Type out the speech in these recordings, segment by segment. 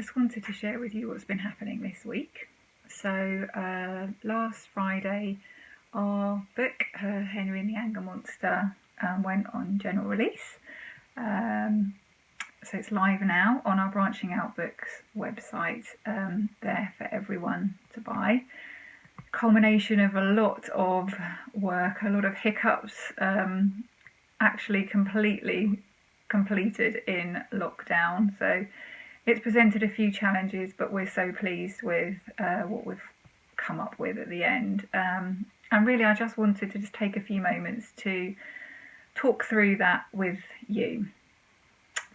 just wanted to share with you what's been happening this week. So last Friday our book Henry and the Anger Monster went on general release. So it's live now on our Branching Out Books website, there for everyone to buy. Culmination of a lot of work, a lot of hiccups, actually completely completed in lockdown. So it's presented a few challenges, but we're so pleased with what we've come up with at the end. And really I just wanted to just take a few moments to talk through that with you.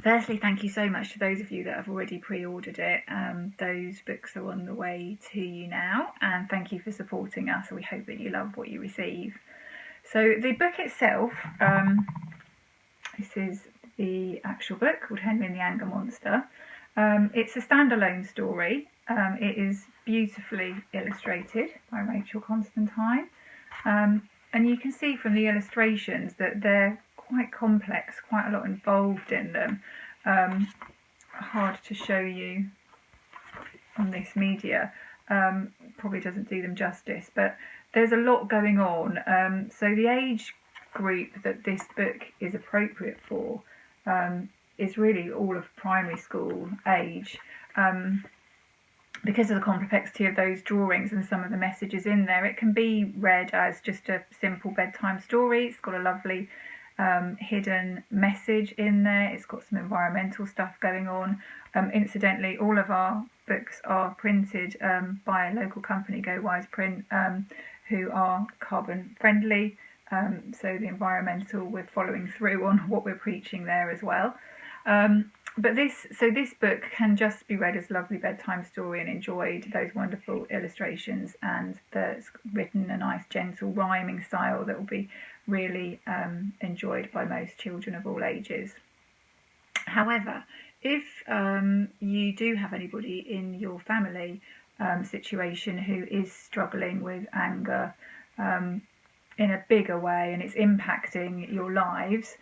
Firstly, thank you so much to those of you that have already pre-ordered it. Those books are on the way to you now, and thank you for supporting us. We hope that you love what you receive. So the book itself, this is the actual book called Henry and the Anger Monster. It's a standalone story. It is beautifully illustrated by Rachel Constantine, and you can see from the illustrations that they're quite complex, quite a lot involved in them. Hard to show you on this media, probably doesn't do them justice, but there's a lot going on. So the age group that this book is appropriate for is really all of primary school age, because of the complexity of those drawings and some of the messages in there. It can be read as just a simple bedtime story. It's got a lovely hidden message in there. It's got some environmental stuff going on. Incidentally, all of our books are printed by a local company, Go Wise Print, who are carbon friendly. So the environmental, we're following through on what we're preaching there as well. But this book can just be read as a lovely bedtime story and enjoyed. Those wonderful illustrations, and it's written in a nice gentle rhyming style that will be really enjoyed by most children of all ages. However, if you do have anybody in your family situation who is struggling with anger in a bigger way and it's impacting your lives,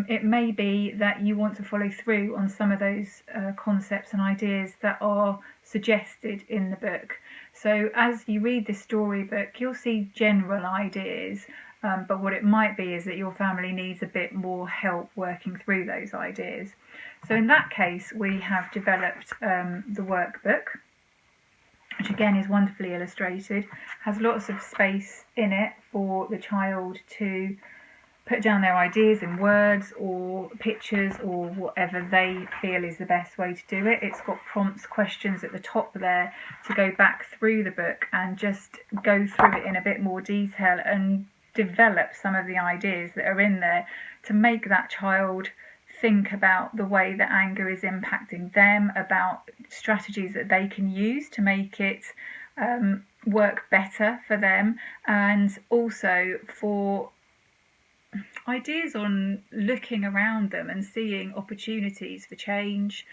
it may be that you want to follow through on some of those concepts and ideas that are suggested in the book. So as you read this storybook, you'll see general ideas, but what it might be is that your family needs a bit more help working through those ideas. So in that case, we have developed the workbook, which again is wonderfully illustrated, has lots of space in it for the child to put down their ideas in words or pictures or whatever they feel is the best way to do it. It's got prompts, questions at the top there to go back through the book and just go through it in a bit more detail and develop some of the ideas that are in there to make that child think about the way that anger is impacting them, about strategies that they can use to make it work better for them, and also for ideas on looking around them and seeing opportunities for change,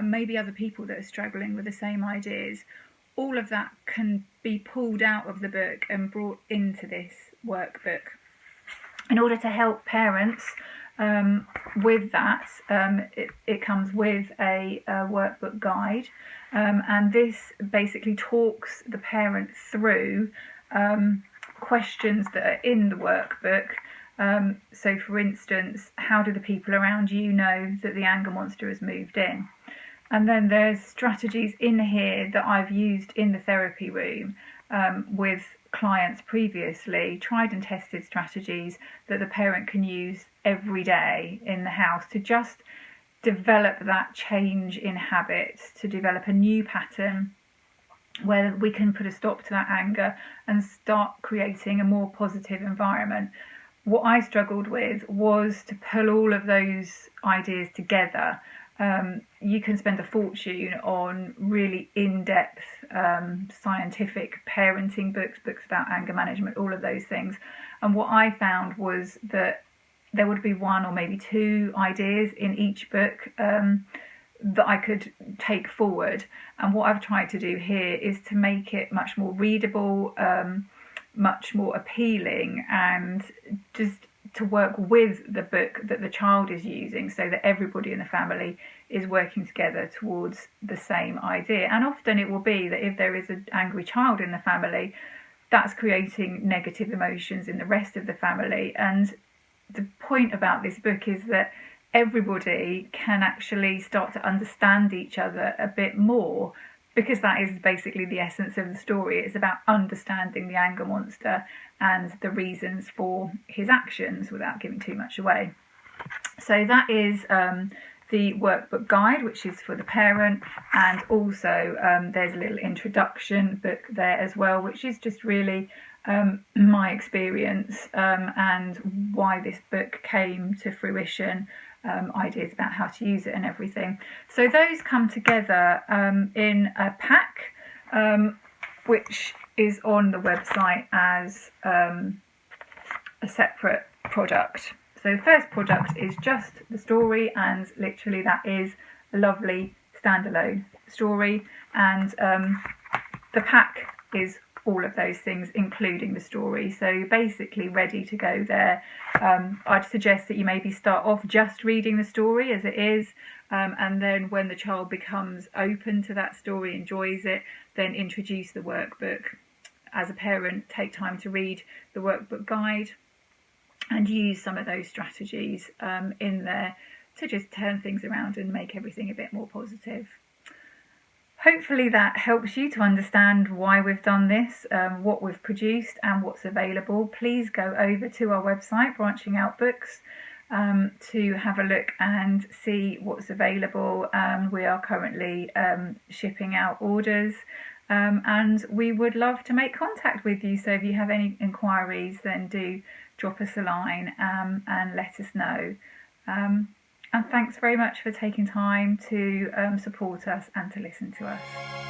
maybe other people that are struggling with the same ideas. All of that can be pulled out of the book and brought into this workbook. In order to help parents with that, it comes with a workbook guide, and this basically talks the parent through questions that are in the workbook. So for instance, how do the people around you know that the anger monster has moved in? And then there's strategies in here that I've used in the therapy room with clients previously, tried and tested strategies that the parent can use every day in the house to just develop that change in habits, to develop a new pattern where we can put a stop to that anger and start creating a more positive environment. What I struggled with was to pull all of those ideas together. You can spend a fortune on really in-depth scientific parenting books about anger management, all of those things. And what I found was that there would be one or maybe two ideas in each book that I could take forward. And what I've tried to do here is to make it much more readable, much more appealing, and just to work with the book that the child is using, so that everybody in the family is working together towards the same idea. And often it will be that if there is an angry child in the family, that's creating negative emotions in the rest of the family. And the point about this book is that everybody can actually start to understand each other a bit more, because that is basically the essence of the story. It's about understanding the anger monster and the reasons for his actions without giving too much away. So that is the workbook guide, which is for the parent, and also there's a little introduction book there as well, which is just really my experience and why this book came to fruition, ideas about how to use it and everything. So those come together in a pack, which is on the website as a separate product. So the first product is just the story, and literally that is a lovely standalone story, and the pack is all of those things, including the story. So you're basically ready to go there. I'd suggest that you maybe start off just reading the story as it is, and then when the child becomes open to that story, enjoys it, then introduce the workbook. As a parent, take time to read the workbook guide and use some of those strategies in there to just turn things around and make everything a bit more positive. Hopefully that helps you to understand why we've done this, what we've produced and what's available. Please go over to our website, Branching Out Books, to have a look and see what's available. We are currently shipping out orders, and we would love to make contact with you. So if you have any inquiries, then do drop us a line and let us know. And thanks very much for taking time to support us and to listen to us.